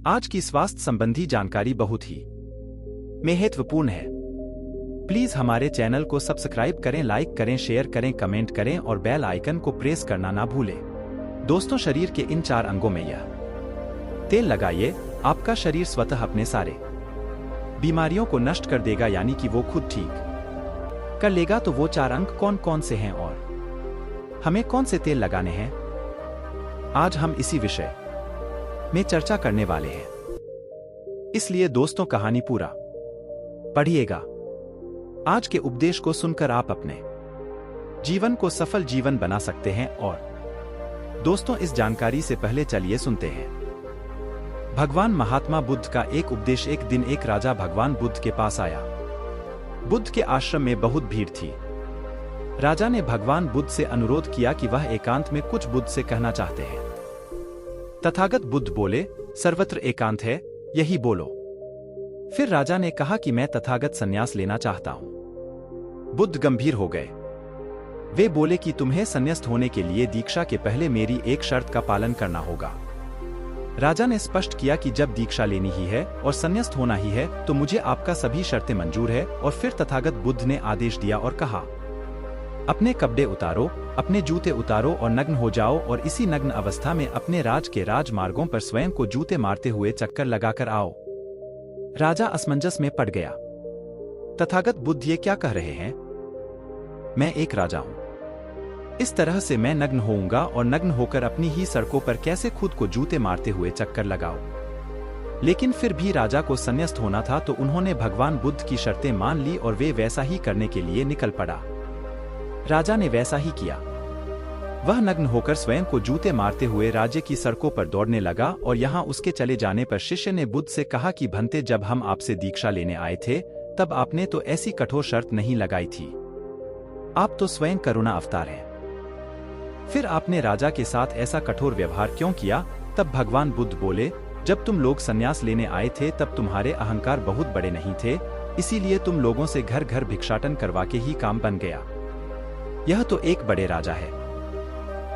आज की स्वास्थ्य संबंधी जानकारी बहुत ही महत्वपूर्ण है। प्लीज हमारे चैनल को सब्सक्राइब करें, लाइक करें, शेयर करें, कमेंट करें और बेल आइकन को प्रेस करना ना भूलें। दोस्तों, शरीर के इन 4 अंगों में यह तेल लगाइए, आपका शरीर स्वतः अपने सारे बीमारियों को नष्ट कर देगा, यानी कि वो खुद ठीक कर लेगा। तो वो 4 अंग कौन कौन से हैं और हमें कौन से तेल लगाने हैं, आज हम इसी विषय में चर्चा करने वाले हैं। इसलिए दोस्तों, कहानी पूरा पढ़िएगा। आज के उपदेश को सुनकर आप अपने जीवन को सफल जीवन बना सकते हैं। और दोस्तों, इस जानकारी से पहले चलिए सुनते हैं भगवान महात्मा बुद्ध का एक उपदेश। एक दिन एक राजा भगवान बुद्ध के पास आया। बुद्ध के आश्रम में बहुत भीड़ थी। राजा ने भगवान बुद्ध से अनुरोध किया कि वह एकांत में कुछ बुद्ध से कहना चाहते हैं। तथागत बुद्ध बोले, सर्वत्र एकांत है, यही बोलो। फिर राजा ने कहा कि मैं तथागत संन्यास लेना चाहता हूं। बुद्ध गंभीर हो गए। वे बोले कि तुम्हें संन्यास्त होने के लिए दीक्षा के पहले मेरी एक शर्त का पालन करना होगा। राजा ने स्पष्ट किया कि जब दीक्षा लेनी ही है और संन्यास्त होना ही है तो मुझे आपका सभी शर्तें मंजूर है। और फिर तथागत बुद्ध ने आदेश दिया और कहा, अपने कपड़े उतारो, अपने जूते उतारो और नग्न हो जाओ, और इसी नग्न अवस्था में अपने राज के राजमार्गों पर स्वयं को जूते मारते हुए चक्कर लगाकर आओ। राजा असमंजस में पड़ गया। तथागत बुद्ध ये क्या कह रहे हैं? मैं एक राजा हूं, इस तरह से मैं नग्न होऊंगा और नग्न होकर अपनी ही सड़कों पर कैसे खुद को जूते मारते हुए चक्कर लगाओ। लेकिन फिर भी राजा को संन्यास्त होना था, तो उन्होंने भगवान बुद्ध की शर्तें मान ली और वे वैसा ही करने के लिए निकल पड़ा। राजा ने वैसा ही किया। वह नग्न होकर स्वयं को जूते मारते हुए राज्य की सड़कों पर दौड़ने लगा। और यहाँ उसके चले जाने पर शिष्य ने बुद्ध से कहा कि भंते, जब हम आपसे दीक्षा लेने आए थे तब आपने तो ऐसी कठोर शर्त नहीं लगाई थी। आप तो स्वयं करुणा अवतार हैं, फिर आपने राजा के साथ ऐसा कठोर व्यवहार क्यों किया? तब भगवान बुद्ध बोले, जब तुम लोग संन्यास लेने आए थे तब तुम्हारे अहंकार बहुत बड़े नहीं थे, इसीलिए तुम लोगों से घर घर भिक्षाटन करवा के ही काम बन गया। यह तो एक बड़े राजा है,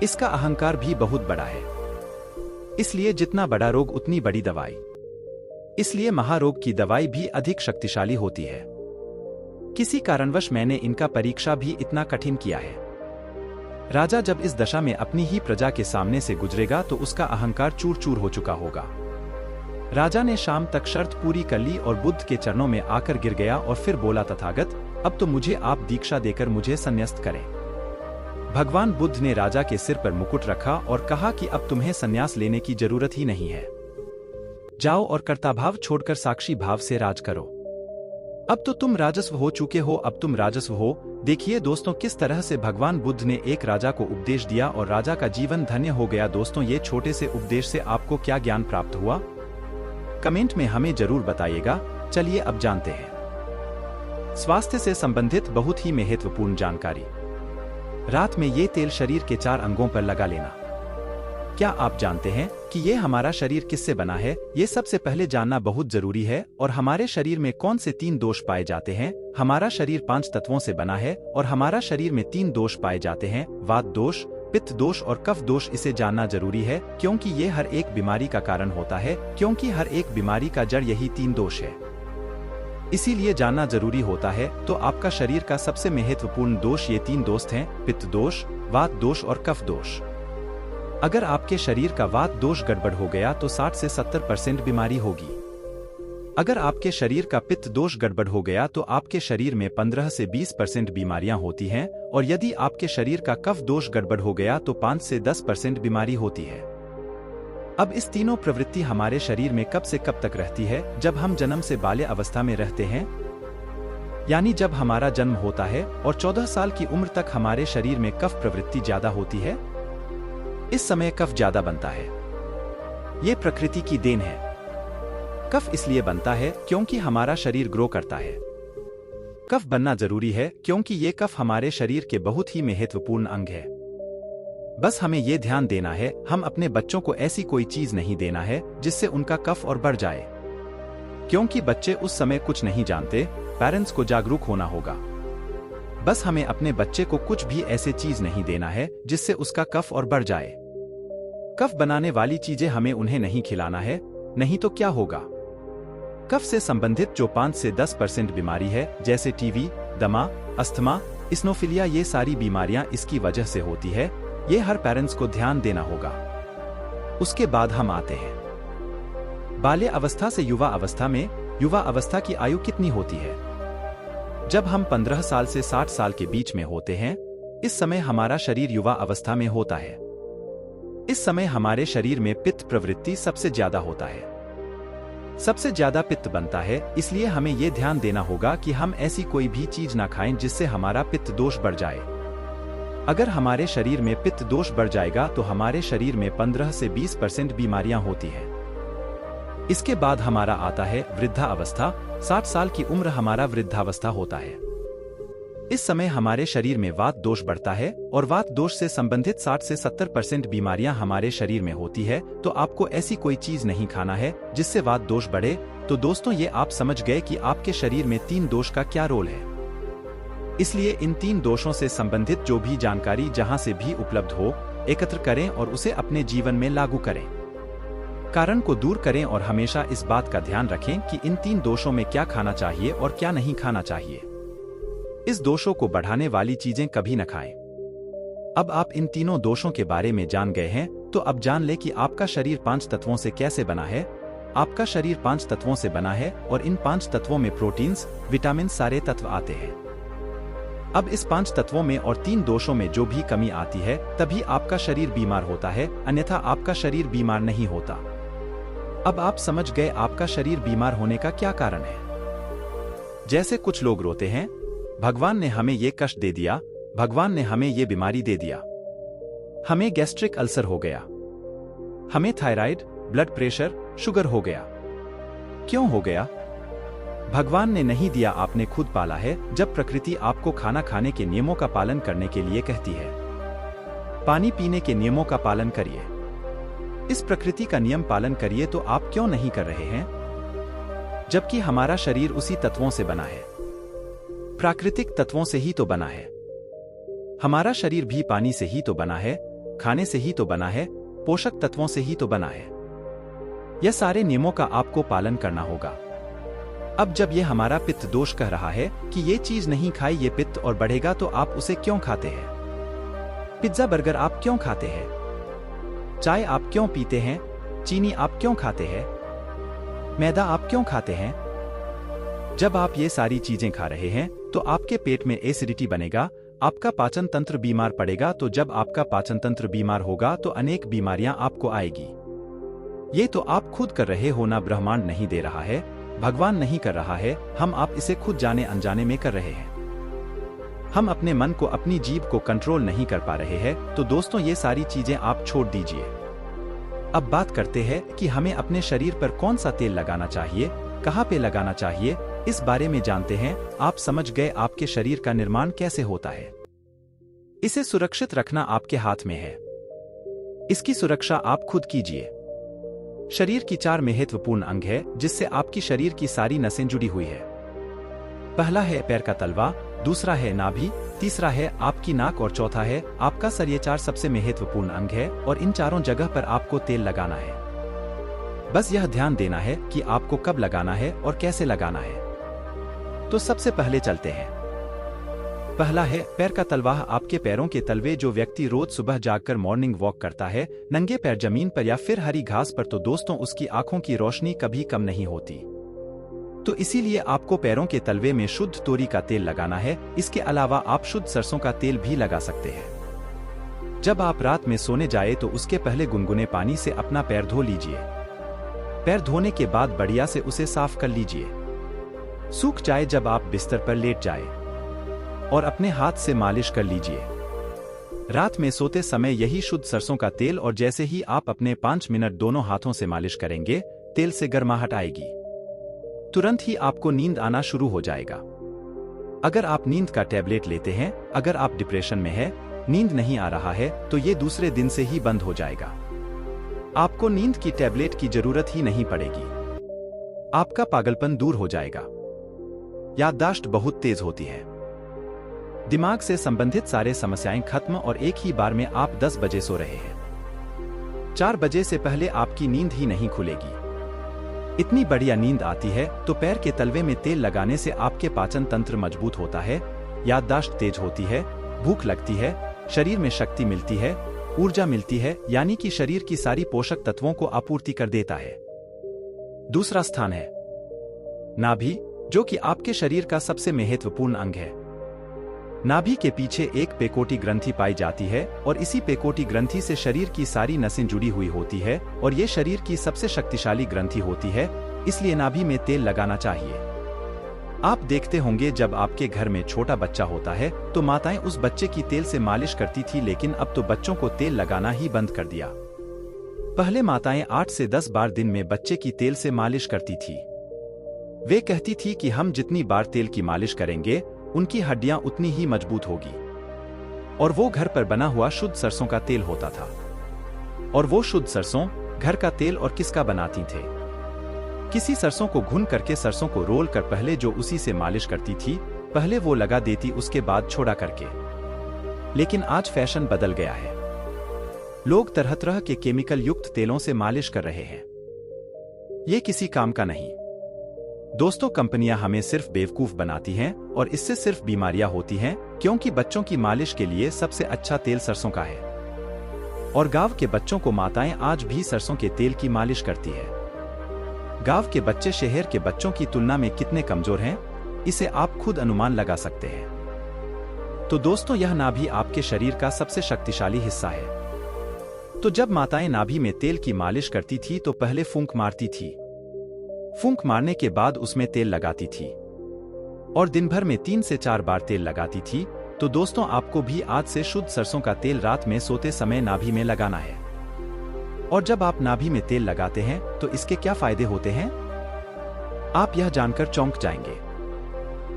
इसका अहंकार भी बहुत बड़ा है। इसलिए जितना बड़ा रोग उतनी बड़ी दवाई, इसलिए महारोग की दवाई भी अधिक शक्तिशाली होती है। किसी कारणवश मैंने इनका परीक्षा भी इतना कठिन किया है। राजा जब इस दशा में अपनी ही प्रजा के सामने से गुजरेगा तो उसका अहंकार चूर चूर हो चुका होगा। राजा ने शाम तक शर्त पूरी कर ली और बुद्ध के चरणों में आकर गिर गया और फिर बोला, तथागत, अब तो मुझे आप दीक्षा देकर मुझे संन्यास्त करें। भगवान बुद्ध ने राजा के सिर पर मुकुट रखा और कहा कि अब तुम्हें संन्यास लेने की जरूरत ही नहीं है। जाओ और कर्ताभाव छोड़कर साक्षी भाव से राज करो। अब तो तुम राजस्व हो चुके हो, अब तुम राजस्व हो। देखिए दोस्तों, किस तरह से भगवान बुद्ध ने एक राजा को उपदेश दिया और राजा का जीवन धन्य हो गया। दोस्तों, ये छोटे से उपदेश से आपको क्या ज्ञान प्राप्त हुआ, कमेंट में हमें जरूर बताइएगा। चलिए अब जानते हैं स्वास्थ्य से संबंधित बहुत ही महत्वपूर्ण जानकारी। रात में ये तेल शरीर के 4 अंगों पर लगा लेना। क्या आप जानते हैं कि ये हमारा शरीर किससे बना है? ये सबसे पहले जानना बहुत जरूरी है। और हमारे शरीर में कौन से 3 दोष पाए जाते हैं? हमारा शरीर 5 तत्वों से बना है और हमारा शरीर में 3 दोष पाए जाते हैं, वात दोष, पित्त दोष और कफ दोष। इसे जानना जरूरी है क्योंकि ये हर एक बीमारी का कारण होता है, क्योंकि हर एक बीमारी का जड़ यही 3 दोष है। इसीलिए जानना जरूरी होता है। तो आपका शरीर का सबसे महत्वपूर्ण दोष ये 3 दोष हैं, पित्त दोष, वात दोष और कफ दोष। अगर आपके शरीर का वात दोष गड़बड़ हो गया तो 60 से 70% बीमारी होगी। अगर आपके शरीर का पित्त दोष गड़बड़ हो गया तो आपके शरीर में 15 से 20% बीमारियां होती हैं। और यदि आपके शरीर का कफ दोष गड़बड़ हो गया तो 5 से 10% बीमारी होती है। अब इस तीनों प्रवृत्ति हमारे शरीर में कब से कब तक रहती है? जब हम जन्म से बाल्य अवस्था में रहते हैं, यानी जब हमारा जन्म होता है और 14 साल की उम्र तक हमारे शरीर में कफ प्रवृत्ति ज्यादा होती है। इस समय कफ ज्यादा बनता है, ये प्रकृति की देन है। कफ इसलिए बनता है क्योंकि हमारा शरीर ग्रो करता है। कफ बनना जरूरी है क्योंकि ये कफ हमारे शरीर के बहुत ही महत्वपूर्ण अंग है। बस हमें ये ध्यान देना है, हम अपने बच्चों को ऐसी कोई चीज नहीं देना है जिससे उनका कफ और बढ़ जाए, क्योंकि बच्चे उस समय कुछ नहीं जानते। पेरेंट्स को जागरूक होना होगा। बस हमें अपने बच्चे को कुछ भी ऐसे चीज नहीं देना है जिससे उसका कफ और बढ़ जाए। कफ बनाने वाली चीजें हमें उन्हें नहीं खिलाना है। नहीं तो क्या होगा? कफ से संबंधित जो 5 से 10% बीमारी है, जैसे टीबी, दमा, अस्थमा, इस्नोफिलिया, ये सारी बीमारियां इसकी वजह से होती है। ये हर पेरेंट्स को ध्यान देना होगा। उसके बाद हम आते हैं बाल्य अवस्था से युवा अवस्था में। युवा अवस्था की आयु कितनी होती है? जब हम 15 साल से 60 साल के बीच में होते हैं, इस समय हमारा शरीर युवा अवस्था में होता है। इस समय हमारे शरीर में पित्त प्रवृत्ति सबसे ज्यादा होता है, सबसे ज्यादा पित्त बनता है। इसलिए हमें यह ध्यान देना होगा कि हम ऐसी कोई भी चीज ना खाएं जिससे हमारा पित्त दोष बढ़ जाए। अगर हमारे शरीर में पित्त दोष बढ़ जाएगा तो हमारे शरीर में 15 से 20% बीमारियां होती हैं। इसके बाद हमारा आता है वृद्धा अवस्था। 60 साल की उम्र हमारा वृद्धावस्था होता है। इस समय हमारे शरीर में वात दोष बढ़ता है और वात दोष से संबंधित 60 से 70% बीमारियां हमारे शरीर में होती है। तो आपको ऐसी कोई चीज नहीं खाना है जिससे वात दोष बढ़े। तो दोस्तों, ये आप समझ गए कि आपके शरीर में 3 दोष का क्या रोल है। इसलिए इन 3 दोषों से संबंधित जो भी जानकारी जहां से भी उपलब्ध हो, एकत्र करें और उसे अपने जीवन में लागू करें। कारण को दूर करें और हमेशा इस बात का ध्यान रखें कि इन 3 दोषों में क्या खाना चाहिए और क्या नहीं खाना चाहिए। इस दोषों को बढ़ाने वाली चीजें कभी न खाएं। अब आप इन तीनों दोषों के बारे में जान गए हैं, तो अब जान ले कि आपका शरीर 5 तत्वों से कैसे बना है। आपका शरीर 5 तत्वों से बना है और इन 5 तत्वों में प्रोटीन्स, विटामिन, सारे तत्व आते हैं। अब इस 5 तत्वों में और 3 दोषों में जो भी कमी आती है, तभी आपका शरीर बीमार होता है, अन्यथा आपका शरीर बीमार नहीं होता। अब आप समझ गए आपका शरीर बीमार होने का क्या कारण है। जैसे कुछ लोग रोते हैं, भगवान ने हमें ये कष्ट दे दिया, भगवान ने हमें ये बीमारी दे दिया, हमें गैस्ट्रिक अल्सर हो गया, हमें थायराइड, ब्लड प्रेशर, शुगर हो गया। क्यों हो गया? भगवान ने नहीं दिया, आपने खुद पाला है। जब प्रकृति आपको खाना खाने के नियमों का पालन करने के लिए कहती है, पानी पीने के नियमों का पालन करिए, इस प्रकृति का नियम पालन करिए, तो आप क्यों नहीं कर रहे हैं? जबकि हमारा शरीर उसी तत्वों से बना है, प्राकृतिक तत्वों से ही तो बना है। हमारा शरीर भी पानी से ही तो बना है, खाने से ही तो बना है, पोषक तत्वों से ही तो बना है। यह सारे नियमों का आपको पालन करना होगा। अब जब ये हमारा पित्त दोष कह रहा है कि ये चीज नहीं खाई, ये पित्त और बढ़ेगा, तो आप उसे क्यों खाते हैं? पिज्जा बर्गर आप क्यों खाते हैं? चाय आप क्यों पीते हैं? चीनी आप क्यों खाते हैं? मैदा आप क्यों खाते हैं? जब आप ये सारी चीजें खा रहे हैं तो आपके पेट में एसिडिटी बनेगा, आपका पाचन तंत्र बीमार पड़ेगा। तो जब आपका पाचन तंत्र बीमार होगा तो अनेक बीमारियां आपको आएगी। ये तो आप खुद कर रहे हो ना, ब्रह्मांड नहीं दे रहा है, भगवान नहीं कर रहा है, हम आप इसे खुद जाने अनजाने में कर रहे हैं। हम अपने मन को, अपनी जीभ को कंट्रोल नहीं कर पा रहे हैं। तो दोस्तों, ये सारी चीजें आप छोड़ दीजिए। अब बात करते हैं कि हमें अपने शरीर पर कौन सा तेल लगाना चाहिए, कहाँ पे लगाना चाहिए, इस बारे में जानते हैं। आप समझ गए आपके शरीर का निर्माण कैसे होता है। इसे सुरक्षित रखना आपके हाथ में है, इसकी सुरक्षा आप खुद कीजिए। शरीर की 4 महत्वपूर्ण अंग है जिससे आपकी शरीर की सारी नसें जुड़ी हुई है। पहला है पैर का तलवा, दूसरा है नाभि, तीसरा है आपकी नाक और चौथा है आपका सर। ये 4 सबसे महत्वपूर्ण अंग है और इन चारों जगह पर आपको तेल लगाना है। बस यह ध्यान देना है कि आपको कब लगाना है और कैसे लगाना है। तो सबसे पहले चलते हैं। पहला है पैर का तलवा। आपके पैरों के तलवे। जो व्यक्ति रोज सुबह जागकर मॉर्निंग वॉक करता है नंगे पैर जमीन पर या फिर हरी घास पर, तो दोस्तों उसकी आंखों की रोशनी कभी कम नहीं होती। तो इसीलिए आपको पैरों के तलवे में शुद्ध तोरी का तेल लगाना है। इसके अलावा आप शुद्ध सरसों का तेल भी लगा सकते हैं। जब आप रात में सोने जाए तो उसके पहले गुनगुने पानी से अपना पैर धो लीजिए। पैर धोने के बाद बढ़िया से उसे साफ कर लीजिए, सूख जाए जब आप बिस्तर पर लेट जाए, और अपने हाथ से मालिश कर लीजिए। रात में सोते समय यही शुद्ध सरसों का तेल, और जैसे ही आप अपने 5 मिनट दोनों हाथों से मालिश करेंगे, तेल से गर्माहट आएगी, तुरंत ही आपको नींद आना शुरू हो जाएगा। अगर आप नींद का टैबलेट लेते हैं, अगर आप डिप्रेशन में हैं, नींद नहीं आ रहा है, तो ये दूसरे दिन से ही बंद हो जाएगा। आपको नींद की टैबलेट की जरूरत ही नहीं पड़ेगी। आपका पागलपन दूर हो जाएगा। याददाश्त बहुत तेज होती है, दिमाग से संबंधित सारे समस्याएं खत्म, और एक ही बार में आप 10 बजे सो रहे हैं। 4 बजे से पहले आपकी नींद ही नहीं खुलेगी। इतनी बढ़िया नींद आती है तो पैर के तलवे में तेल लगाने से आपके पाचन तंत्र मजबूत होता है, याददाश्त तेज होती है, भूख लगती है, शरीर में शक्ति मिलती है, ऊर्जा मिलती है, यानी कि शरीर की सारी पोषक तत्वों को आपूर्ति कर देता है। दूसरा स्थान है नाभि, जो कि आपके शरीर का सबसे महत्वपूर्ण अंग है। नाभि के पीछे एक पेकोटी ग्रंथि पाई जाती है और इसी पेकोटी ग्रंथि से शरीर की सारी नसें जुड़ी हुई होती है और ये शरीर की सबसे शक्तिशाली ग्रंथि होती है, इसलिए नाभि में तेल लगाना चाहिए। आप देखते होंगे जब आपके घर में छोटा बच्चा होता है तो माताएं उस बच्चे की तेल से मालिश करती थी, लेकिन अब तो बच्चों को तेल लगाना ही बंद कर दिया। पहले माताएं 8 से 10 बार दिन में बच्चे की तेल से मालिश करती थी। वे कहती थी कि हम जितनी बार तेल की मालिश करेंगे उनकी हड्डियां उतनी ही मजबूत होगी। और वो घर पर बना हुआ शुद्ध सरसों का तेल होता था। और वो शुद्ध सरसों घर का तेल और किसका बनाती थे? किसी सरसों को भून करके सरसों को रोल कर पहले जो उसी से मालिश करती थी, पहले वो लगा देती, उसके बाद छोड़ा करके। लेकिन आज फैशन बदल गया है। लोग तरह तरह के केमिकल युक्त तेलों से मालिश कर रहे हैं। ये किसी काम का नहीं। दोस्तों, कंपनियां हमें सिर्फ बेवकूफ बनाती हैं और इससे सिर्फ बीमारियां होती हैं, क्योंकि बच्चों की मालिश के लिए सबसे अच्छा तेल सरसों का है। और गांव के बच्चों को माताएं आज भी सरसों के तेल की मालिश करती है। गांव के बच्चे शहर के बच्चों की तुलना में कितने कमजोर हैं, इसे आप खुद अनुमान लगा सकते हैं। तो दोस्तों, यह नाभि आपके शरीर का सबसे शक्तिशाली हिस्सा है। तो जब माताएं नाभि में तेल की मालिश करती थी तो पहले फूंक मारती थी। फूंक मारने के बाद उसमें तेल लगाती थी और दिन भर में 3 से 4 बार तेल लगाती थी। तो दोस्तों, आपको भी आज से शुद्ध सरसों का तेल रात में सोते समय नाभि में लगाना है। और जब आप नाभि में तेल लगाते हैं तो इसके क्या फायदे होते हैं, आप यह जानकर चौंक जाएंगे।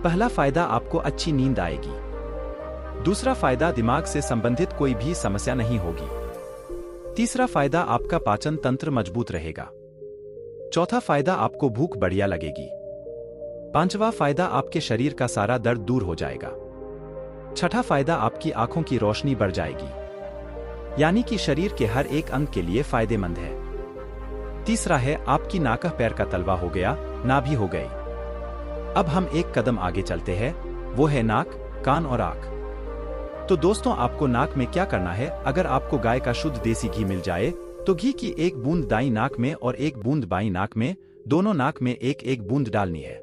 पहला फायदा, आपको अच्छी नींद आएगी। दूसरा फायदा, दिमाग से संबंधित कोई भी समस्या नहीं होगी। तीसरा फायदा, आपका पाचन तंत्र मजबूत रहेगा। चौथा फायदा, आपको भूख बढ़िया लगेगी। पांचवा फायदा, आपके शरीर का सारा दर्द दूर हो जाएगा। छठा फायदा, आपकी आंखों की रोशनी बढ़ जाएगी, यानी कि शरीर के हर एक अंग के लिए फायदेमंद है। तीसरा है, आपकी नाक पैर का तलवा हो गया, नाभि हो गई। अब हम एक कदम आगे चलते हैं, वो है नाक, कान और आंख। तो दोस्तों, आपको नाक में क्या करना है? अगर आपको गाय का शुद्ध देसी घी मिल जाए तो घी की एक बूंद दाईं नाक में और एक बूंद बाईं नाक में, दोनों नाक में एक एक बूंद डालनी है।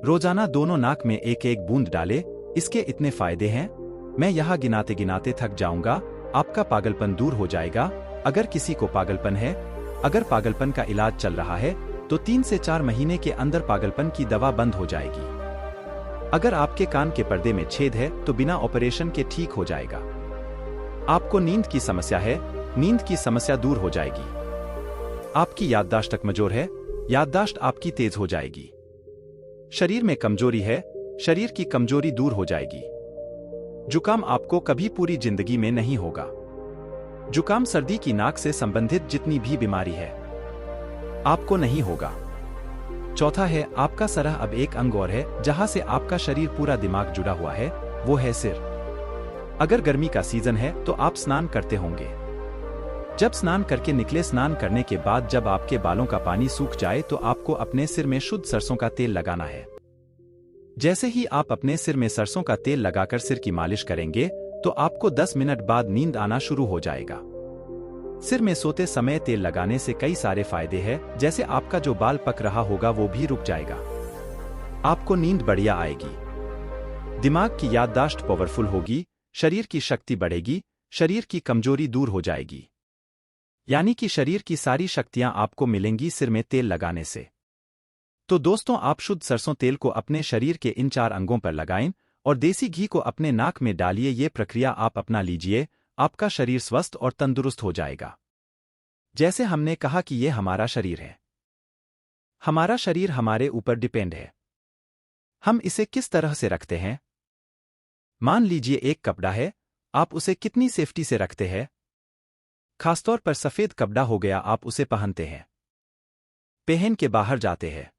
रोजाना दोनों नाक में एक एक बूंद डाले। इसके इतने फायदे हैं, मैं यहाँ गिनाते गिनाते थक जाऊंगा। आपका पागलपन दूर हो जाएगा। अगर किसी को पागलपन है, अगर पागलपन का इलाज चल रहा है तो 3 से 4 महीने के अंदर पागलपन की दवा बंद हो जाएगी। अगर आपके कान के पर्दे में छेद है तो बिना ऑपरेशन के ठीक हो जाएगा। आपको नींद की समस्या है, नींद की समस्या दूर हो जाएगी। आपकी याददाश्त कमजोर है, याददाश्त आपकी तेज हो जाएगी। शरीर में कमजोरी है, शरीर की कमजोरी दूर हो जाएगी। जुकाम आपको कभी पूरी जिंदगी में नहीं होगा। जुकाम सर्दी की नाक से संबंधित जितनी भी बीमारी है आपको नहीं होगा। चौथा है, आपका सरह अब एक अंग और है जहां से आपका शरीर पूरा दिमाग जुड़ा हुआ है, वो है सिर। अगर गर्मी का सीजन है तो आप स्नान करते होंगे। जब स्नान करके निकले, स्नान करने के बाद जब आपके बालों का पानी सूख जाए तो आपको अपने सिर में शुद्ध सरसों का तेल लगाना है। जैसे ही आप अपने सिर में सरसों का तेल लगाकर सिर की मालिश करेंगे तो आपको 10 मिनट बाद नींद आना शुरू हो जाएगा। सिर में सोते समय तेल लगाने से कई सारे फायदे हैं, जैसे आपका जो बाल पक रहा होगा वो भी रुक जाएगा। आपको नींद बढ़िया आएगी, दिमाग की याददाश्त पावरफुल होगी, शरीर की शक्ति बढ़ेगी, शरीर की कमजोरी दूर हो जाएगी। यानी कि शरीर की सारी शक्तियां आपको मिलेंगी सिर में तेल लगाने से। तो दोस्तों, आप शुद्ध सरसों तेल को अपने शरीर के इन 4 अंगों पर लगाएं और देसी घी को अपने नाक में डालिए। ये प्रक्रिया आप अपना लीजिए, आपका शरीर स्वस्थ और तंदुरुस्त हो जाएगा। जैसे हमने कहा कि ये हमारा शरीर है, हमारा शरीर हमारे ऊपर डिपेंड है। हम इसे किस तरह से रखते हैं? मान लीजिए एक कपड़ा है, आप उसे कितनी सेफ्टी से रखते हैं? खासतौर पर सफेद कपड़ा हो गया, आप उसे पहनते हैं, पहन के बाहर जाते हैं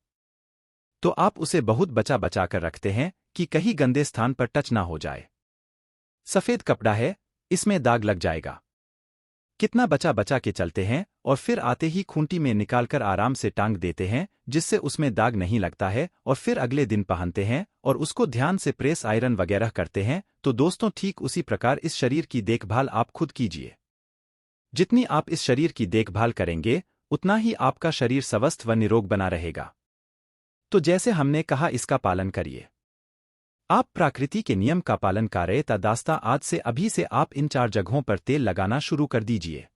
तो आप उसे बहुत बचा बचा कर रखते हैं कि कहीं गंदे स्थान पर टच ना हो जाए। सफेद कपड़ा है, इसमें दाग लग जाएगा, कितना बचा बचा के चलते हैं और फिर आते ही खूंटी में निकालकर आराम से टांग देते हैं, जिससे उसमें दाग नहीं लगता है, और फिर अगले दिन पहनते हैं और उसको ध्यान से प्रेस आयरन वगैरह करते हैं। तो दोस्तों, ठीक उसी प्रकार इस शरीर की देखभाल आप खुद कीजिए। जितनी आप इस शरीर की देखभाल करेंगे, उतना ही आपका शरीर स्वस्थ व निरोग बना रहेगा। तो जैसे हमने कहा, इसका पालन करिए। आप प्रकृति के नियम का पालन करें दास्ता आज से अभी से आप इन 4 जगहों पर तेल लगाना शुरू कर दीजिए।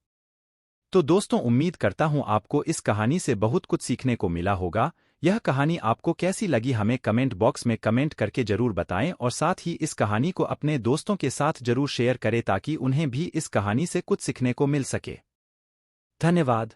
तो दोस्तों, उम्मीद करता हूं आपको इस कहानी से बहुत कुछ सीखने को मिला होगा। यह कहानी आपको कैसी लगी हमें कमेंट बॉक्स में कमेंट करके जरूर बताएं, और साथ ही इस कहानी को अपने दोस्तों के साथ जरूर शेयर करें ताकि उन्हें भी इस कहानी से कुछ सीखने को मिल सके। धन्यवाद।